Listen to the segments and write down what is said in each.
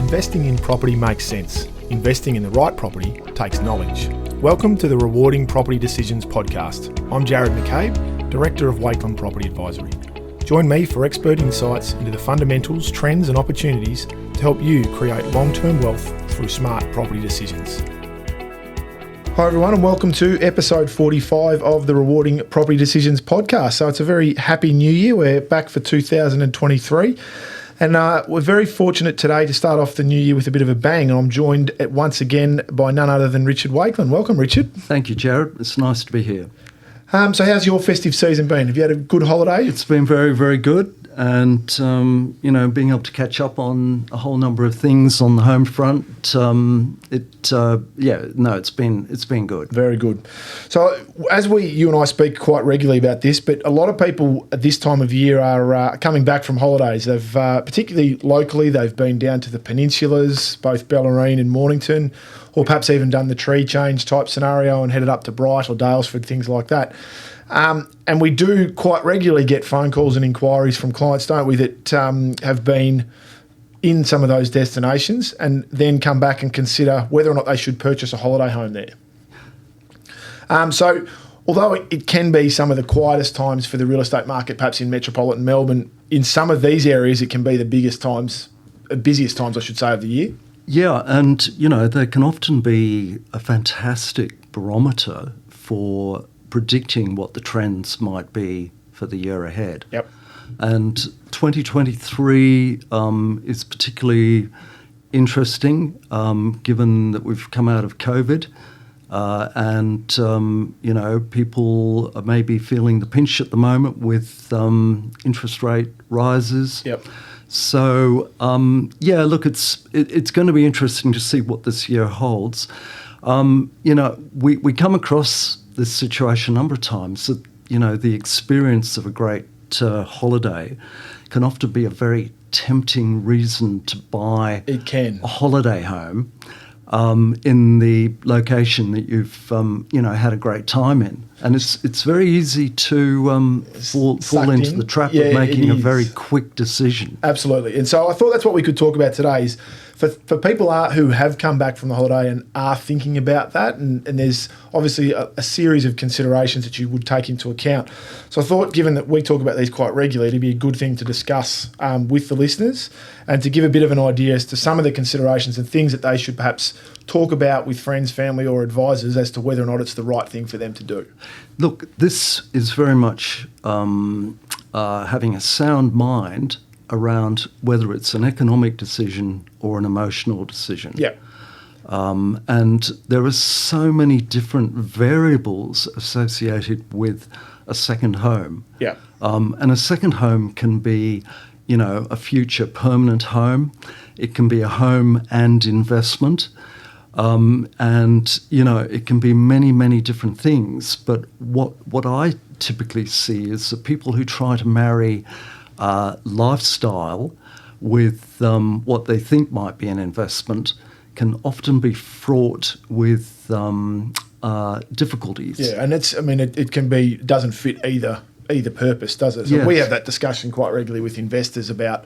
investing in property makes sense. Investing in the right property takes knowledge. Welcome to the Rewarding Property Decisions podcast. I'm Jarrod McCabe, Director of Wakelin Property Advisory. Join me for expert insights into the fundamentals, trends and opportunities to help you create long-term wealth through smart property decisions. Hi everyone and welcome to episode 45 of the Rewarding Property Decisions podcast. So it's a very happy new year. We're back for 2023 and we're very fortunate today to start off the new year with a bit of a bang. I'm joined once again by none other than Richard Wakelin. Welcome, Richard. Thank you, Jarrod. It's nice to be here. So how's your festive season been? Have you had a good holiday? It's been very, very good. And, being able to catch up on a whole number of things on the home front, it's been good. Very good. So as you and I speak quite regularly about this, but a lot of people at this time of year are coming back from holidays. They've, particularly locally, they've been down to the peninsulas, both Bellarine and Mornington, or perhaps even done the tree change type scenario and headed up to Bright or Daylesford, things like that. And we do quite regularly get phone calls and inquiries from clients, don't we, that have been in some of those destinations and then come back and consider whether or not they should purchase a holiday home there. So although it can be some of the quietest times for the real estate market, perhaps in metropolitan Melbourne, in some of these areas it can be the busiest times, I should say, of the year. Yeah, and, they can often be a fantastic barometer for predicting what the trends might be for the year ahead. Yep. And 2023 is particularly interesting given that we've come out of COVID and people are maybe feeling the pinch at the moment with interest rate rises. Yep. So, it's going to be interesting to see what this year holds. We come across this situation a number of times that, the experience of a great holiday can often be a very tempting reason to buy a holiday home in the location that you've, had a great time in. And it's very easy to fall into the trap of making a very quick decision. Absolutely. And so I thought that's what we could talk about today is for people who have come back from the holiday and are thinking about that, and there's obviously a series of considerations that you would take into account. So I thought, given that we talk about these quite regularly, it'd be a good thing to discuss with the listeners and to give a bit of an idea as to some of the considerations and things that they should perhaps talk about with friends, family or advisors as to whether or not it's the right thing for them to do. Look, this is very much having a sound mind around whether it's an economic decision or an emotional decision. Yeah. And there are so many different variables associated with a second home. Yeah. And a second home can be, a future permanent home. It can be a home and investment. It can be many, many different things. But what I typically see is that people who try to marry lifestyle with what they think might be an investment can often be fraught with difficulties. Yeah, and it can be, doesn't fit either purpose, does it? So yes. We have that discussion quite regularly with investors about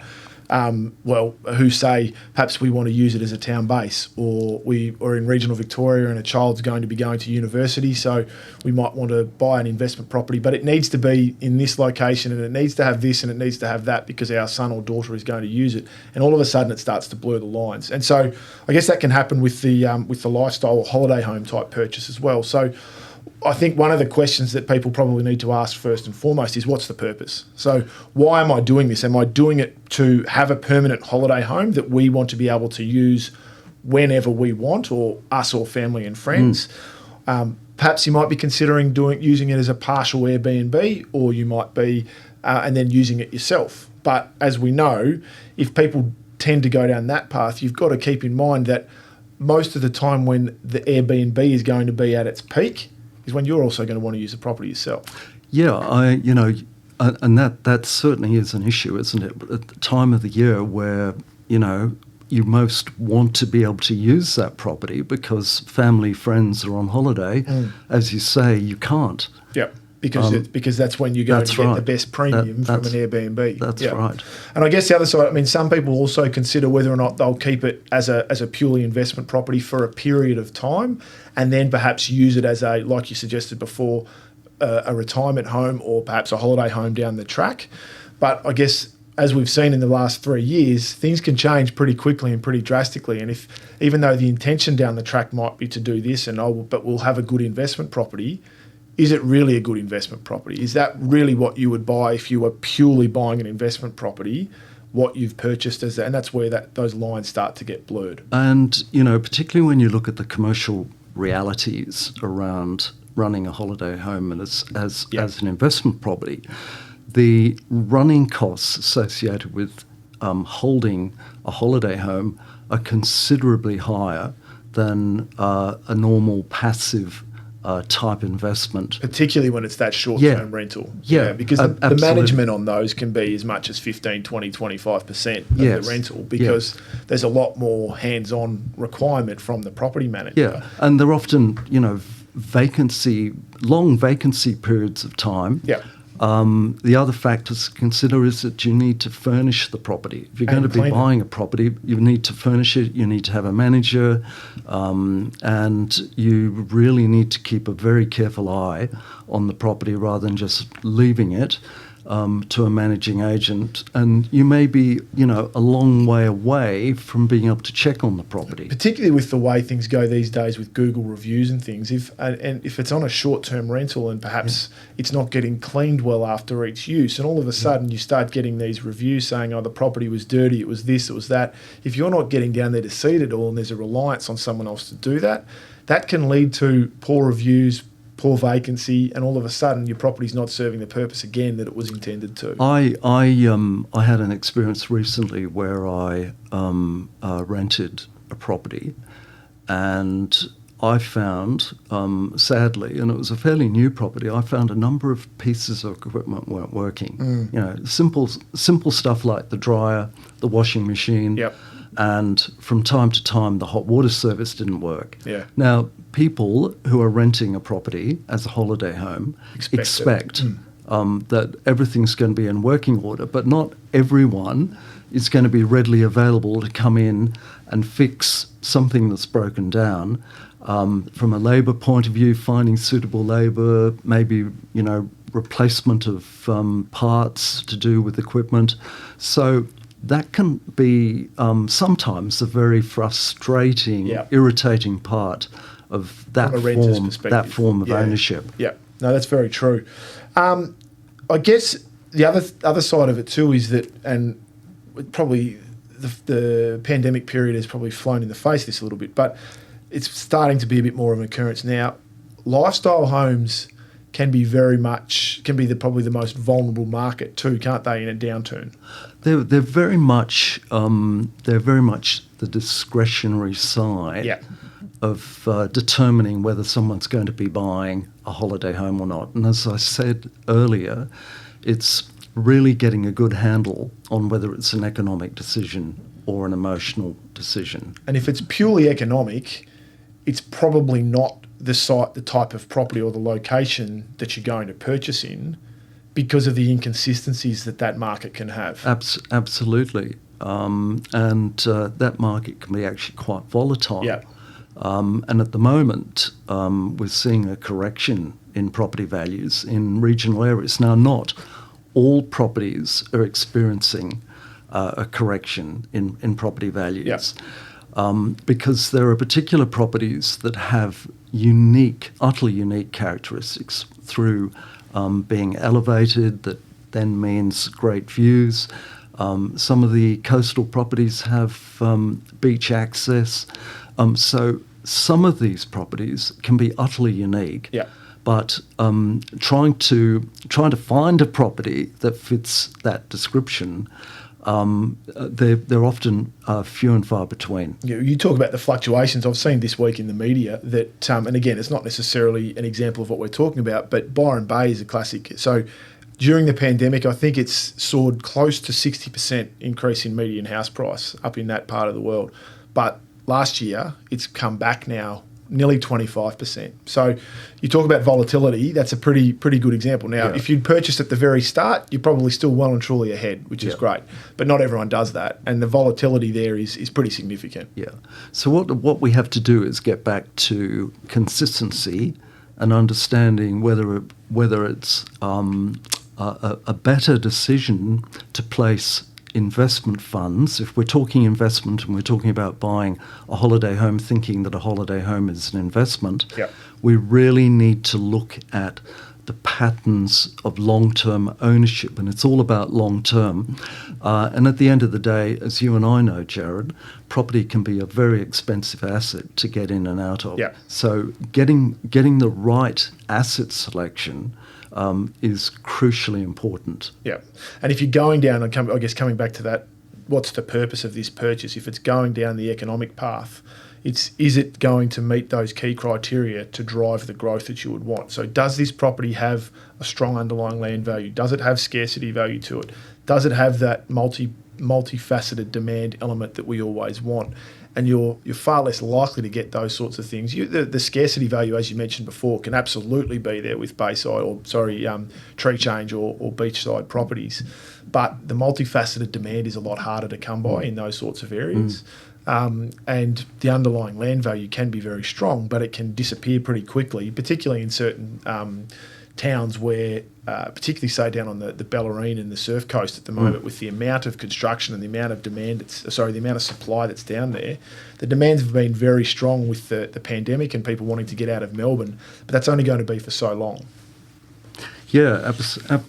who say perhaps we want to use it as a town base, or we are in regional Victoria and a child's going to be going to university, so we might want to buy an investment property, but it needs to be in this location and it needs to have this and it needs to have that because our son or daughter is going to use it, and all of a sudden it starts to blur the lines. And so I guess that can happen with the lifestyle or holiday home type purchase as well. So I think one of the questions that people probably need to ask first and foremost is, what's the purpose? So why am I doing this? Am I doing it to have a permanent holiday home that we want to be able to use whenever we want, or us or family and friends? Perhaps you might be considering using it as a partial Airbnb, or you might be and then using it yourself. But as we know, if people tend to go down that path, you've got to keep in mind that most of the time when the Airbnb is going to be at its peak is when you're also going to want to use the property yourself. Yeah, and that certainly is an issue, isn't it? At the time of the year where, you most want to be able to use that property because family, friends are on holiday, as you say, you can't. Yep. because that's when you're going to get the best premium from an Airbnb. That's right. And I guess the other side, I mean, some people also consider whether or not they'll keep it as a purely investment property for a period of time, and then perhaps use it as like you suggested before, a retirement home or perhaps a holiday home down the track. But I guess, as we've seen in the last 3 years, things can change pretty quickly and pretty drastically. And even though the intention down the track might be to do this, but we'll have a good investment property, is it really a good investment property? Is that really what you would buy if you were purely buying an investment property, what you've purchased as that? And that's where those lines start to get blurred. And, particularly when you look at the commercial realities around running a holiday home and as an investment property, the running costs associated with holding a holiday home are considerably higher than a normal passive type investment. Particularly when it's that short-term rental. Yeah, because the management on those can be as much as 15, 20, 25% of the rental, because there's a lot more hands-on requirement from the property manager. Yeah, and they're often, long vacancy periods of time. Yeah. The other factors to consider is that you need to furnish the property. If you're going to be buying a property, you need to furnish it, you need to have a manager, and you really need to keep a very careful eye on the property rather than just leaving it to a managing agent. And you may be, a long way away from being able to check on the property. Particularly with the way things go these days with Google reviews and things. If it's on a short-term rental and perhaps it's not getting cleaned well after each use, and all of a sudden you start getting these reviews saying, oh, the property was dirty, it was this, it was that. If you're not getting down there to see it all and there's a reliance on someone else to do that, that can lead to poor reviews, poor vacancy, and all of a sudden your property's not serving the purpose again that it was intended to. I had an experience recently where I rented a property, and I found, sadly, and it was a fairly new property, I found a number of pieces of equipment weren't working. Simple stuff like the dryer, the washing machine. Yep. And from time to time, the hot water service didn't work. Yeah. Now, people who are renting a property as a holiday home expect that everything's going to be in working order, but not everyone is going to be readily available to come in and fix something that's broken down. From a labour point of view, finding suitable labour, maybe, replacement of parts to do with equipment. So that can be sometimes a very frustrating, irritating part of that form of ownership. Yeah, no, that's very true. I guess the other side of it too is that, and probably the pandemic period has probably flown in the face of this a little bit, but it's starting to be a bit more of an occurrence now. Lifestyle homes can be probably the most vulnerable market too, can't they, in a downturn? They're very much the discretionary side of determining whether someone's going to be buying a holiday home or not. And as I said earlier, it's really getting a good handle on whether it's an economic decision or an emotional decision. And if it's purely economic, it's probably not the type of property or the location that you're going to purchase in, because of the inconsistencies that market can have. Absolutely. And that market can be actually quite volatile. Yeah. And at the moment, we're seeing a correction in property values in regional areas. Now, not all properties are experiencing a correction in property values. Because there are particular properties that have utterly unique characteristics through being elevated, that then means great views. Some of the coastal properties have beach access. So some of these properties can be utterly unique. Yeah. But trying to find a property that fits that description, they're often few and far between. You talk about the fluctuations. I've seen this week in the media that, and again, it's not necessarily an example of what we're talking about, but Byron Bay is a classic. So during the pandemic, I think it's soared close to 60% increase in median house price up in that part of the world. But last year, it's come back now nearly 25%. So you talk about volatility, that's a pretty good example. Now, if you'd purchased at the very start, you're probably still well and truly ahead, which is great. But not everyone does that, and the volatility there is pretty significant. Yeah. So what we have to do is get back to consistency and understanding whether it's a better decision to place investment funds. If we're talking investment and we're talking about buying a holiday home, thinking that a holiday home is an investment, we really need to look at the patterns of long-term ownership, and it's all about long-term. And at the end of the day, as you and I know, Jarrod, property can be a very expensive asset to get in and out of. So getting the right asset selection is crucially important. Yeah. And if you're going down, and I guess coming back to that, what's the purpose of this purchase? If it's going down the economic path, is it going to meet those key criteria to drive the growth that you would want? So does this property have a strong underlying land value? Does it have scarcity value to it? Does it have that multifaceted demand element that we always want? And you're far less likely to get those sorts of things. The scarcity value, as you mentioned before, can absolutely be there with tree change or beachside properties. But the multifaceted demand is a lot harder to come by in those sorts of areas. And the underlying land value can be very strong, but it can disappear pretty quickly, particularly in certain towns where, particularly say down on the Bellarine and the Surf Coast at the moment, with the amount of construction and the amount of the amount of supply that's down there, the demands have been very strong with the pandemic and people wanting to get out of Melbourne, but that's only going to be for so long. Yeah,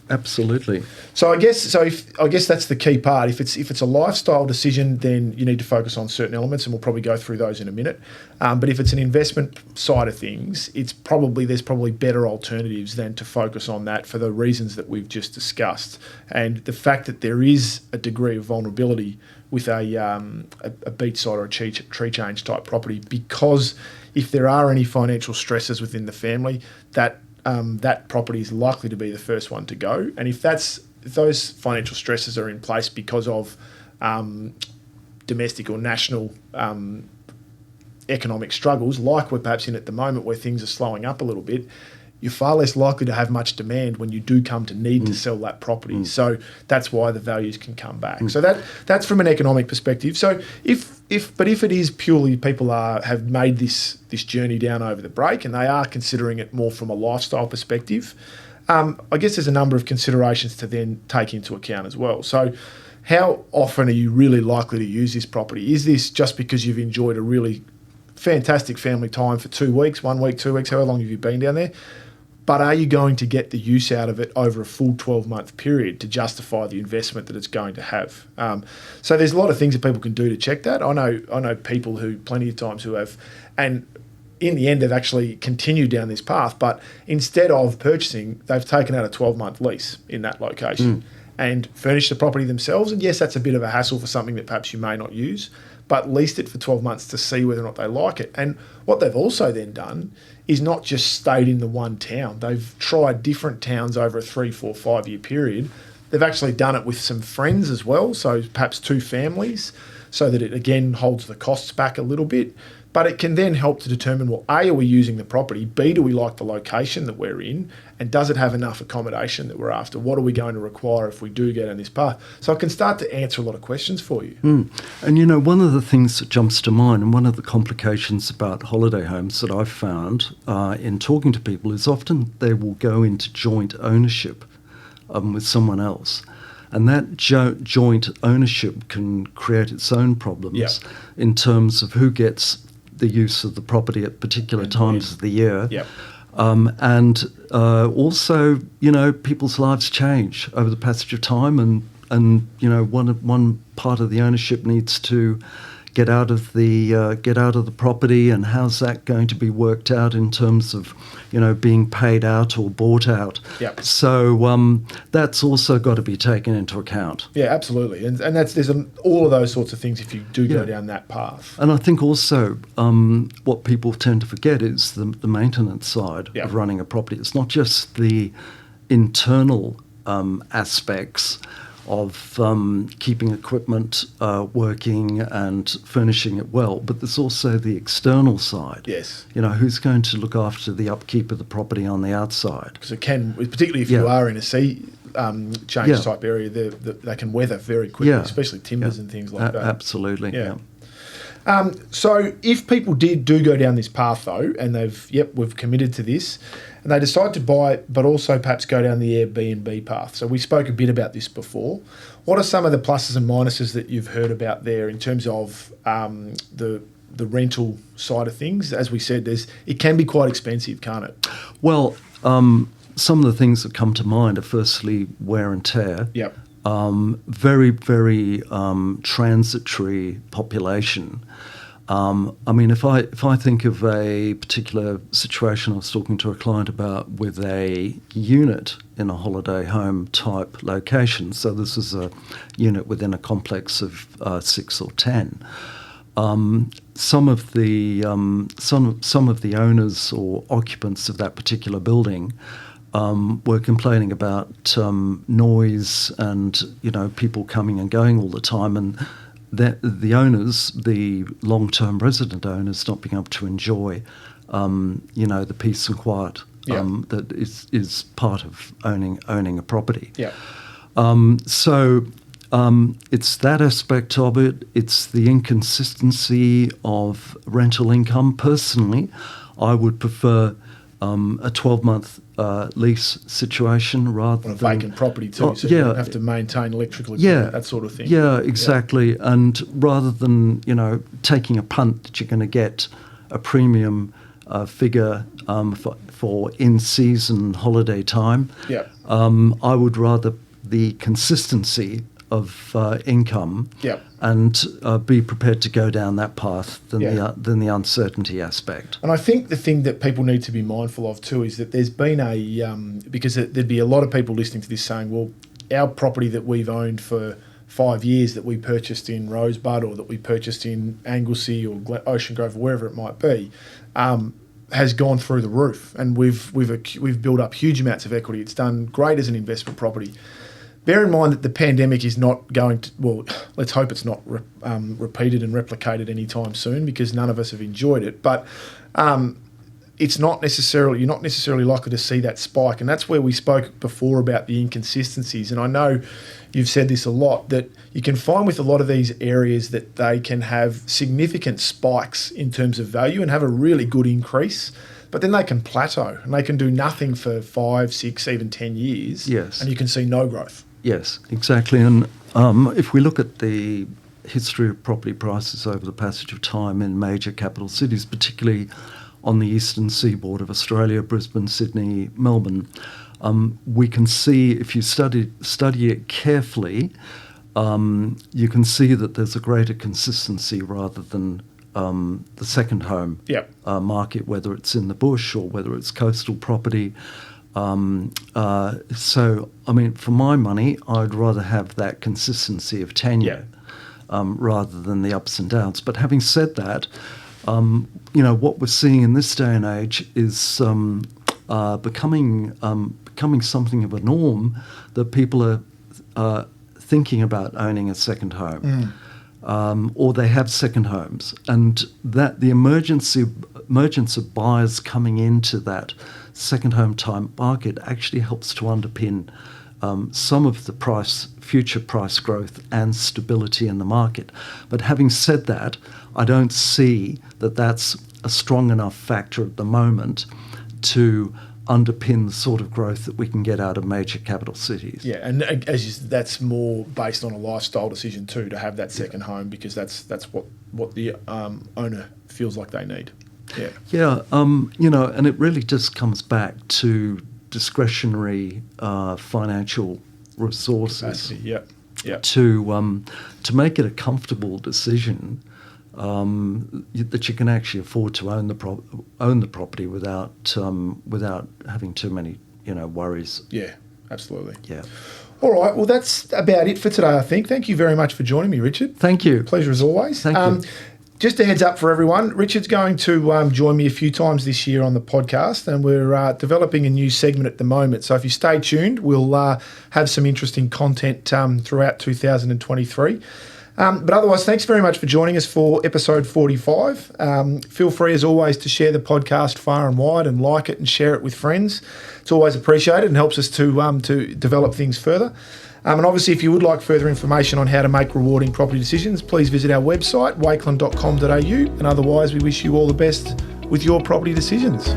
absolutely. So I guess that's the key part. If it's a lifestyle decision, then you need to focus on certain elements, and we'll probably go through those in a minute. But if it's an investment side of things, there's probably better alternatives than to focus on that for the reasons that we've just discussed, and the fact that there is a degree of vulnerability with a beachside or a tree change type property, because if there are any financial stresses within the family, that property is likely to be the first one to go. And if those financial stresses are in place because of domestic or national economic struggles, like we're perhaps in at the moment where things are slowing up a little bit, you're far less likely to have much demand when you do come to need to sell that property. So that's why the values can come back. So that's from an economic perspective. So if it is purely people have made this journey down over the break and they are considering it more from a lifestyle perspective, I guess there's a number of considerations to then take into account as well. So how often are you really likely to use this property? Is this just because you've enjoyed a really fantastic family time for 2 weeks, 1 week, 2 weeks, however long have you been down there? But are you going to get the use out of it over a full 12-month period to justify the investment that it's going to have? So there's a lot of things that people can do to check that. I know people who plenty of times who have, and in the end have actually continued down this path, but instead of purchasing, they've taken out a 12-month lease in that location and furnished the property themselves. And yes, that's a bit of a hassle for something that perhaps you may not use, but leased it for 12 months to see whether or not they like it. And what they've also then done is not just stayed in the one town. They've tried different towns over a 3, 4, 5 year period. They've actually done it with some friends as well, so perhaps 2 families, so that it again holds the costs back a little bit. But it can then help to determine, well, A, are we using the property? B, do we like the location that we're in? And does it have enough accommodation that we're after? What are we going to require if we do go down this path? So it can start to answer a lot of questions for you. And, one of the things that jumps to mind, and one of the complications about holiday homes that I've found in talking to people, is often they will go into joint ownership with someone else. And that joint ownership can create its own problems in terms of who gets the use of the property at particular times of the year. And also, people's lives change over the passage of time, and one part of the ownership needs to get out of the property, and how's that going to be worked out in terms of being paid out or bought out. So that's also got to be taken into account. Yeah, absolutely. And there's all of those sorts of things if you do go down that path. And I think also what people tend to forget is the maintenance side of running a property. It's not just the internal aspects of keeping equipment working and furnishing it well, but there's also the external side. Yes. You know, who's going to look after the upkeep of the property on the outside? Because it can, particularly if you are in a sea change type area, they can weather very quickly, especially timbers and things like that. Absolutely. Yeah. So if people do go down this path though, and we've committed to this, and they decide to buy, but also perhaps go down the Airbnb path. So we spoke a bit about this before. What are some of the pluses and minuses that you've heard about there in terms of the rental side of things? As we said, it can be quite expensive, can't it? Well, some of the things that come to mind are firstly wear and tear. Yep. Very, very transitory population. I mean, if I think of a particular situation I was talking to a client about with a unit in a holiday home type location, so this is a unit within a complex of 6 or 10. Some of the owners or occupants of that particular building were complaining about noise and, you know, people coming and going all the time, and the owners, the long-term resident owners, not being able to enjoy, you know, the peace and quiet that is part of owning a property. Yeah. So it's that aspect of it. It's the inconsistency of rental income. Personally, I would prefer a 12-month lease situation rather on a than vacant property too, so you don't have to maintain electrical equipment, that sort of thing. Yeah, exactly. Yeah. And rather than, you know, taking a punt that you're going to get a premium figure for in-season holiday time, I would rather the consistency of income and be prepared to go down that path than the uncertainty aspect. And I think the thing that people need to be mindful of too is that there's been because there'd be a lot of people listening to this saying, well, our property that we've owned for 5 years that we purchased in Rosebud or that we purchased in Anglesey or Ocean Grove or wherever it might be, has gone through the roof, and we've built up huge amounts of equity. It's done great as an investment property. Bear in mind that the pandemic is not going to, well, let's hope it's not repeated and replicated anytime soon, because none of us have enjoyed it. But you're not necessarily likely to see that spike. And that's where we spoke before about the inconsistencies. And I know you've said this a lot, that you can find with a lot of these areas that they can have significant spikes in terms of value and have a really good increase. But then they can plateau and they can do nothing for 5, 6, even 10 years. Yes. And you can see no growth. Yes, exactly. And if we look at the history of property prices over the passage of time in major capital cities, particularly on the eastern seaboard of Australia, Brisbane, Sydney, Melbourne, we can see, if you study it carefully, you can see that there's a greater consistency rather than the second home market, whether it's in the bush or whether it's coastal property. So, I mean, for my money, I'd rather have that consistency of tenure rather than the ups and downs. But having said that, you know, what we're seeing in this day and age is becoming something of a norm that people are thinking about owning a second home. Or they have second homes, and that the emergence of buyers coming into that second home type market actually helps to underpin some of the future price growth and stability in the market. But having said that, I don't see that that's a strong enough factor at the moment to underpin the sort of growth that we can get out of major capital cities. Yeah, and that's more based on a lifestyle decision too, to have that second home, because that's what the owner feels like they need. Yeah. Yeah, you know, and it really just comes back to discretionary financial resources. Capacity, to make it a comfortable decision that you can actually afford to own the property without having too many, you know, worries. Yeah, absolutely. Yeah. All right. Well, that's about it for today, I think. Thank you very much for joining me, Richard. Thank you. Pleasure as always. Thank you. just a heads up for everyone, Richard's going to join me a few times this year on the podcast, and we're developing a new segment at the moment. So if you stay tuned, we'll have some interesting content throughout 2023. But otherwise, thanks very much for joining us for episode 45. Feel free, as always, to share the podcast far and wide and like it and share it with friends. It's always appreciated and helps us to develop things further. And obviously, if you would like further information on how to make rewarding property decisions, please visit our website, wakelin.com.au. And otherwise, we wish you all the best with your property decisions.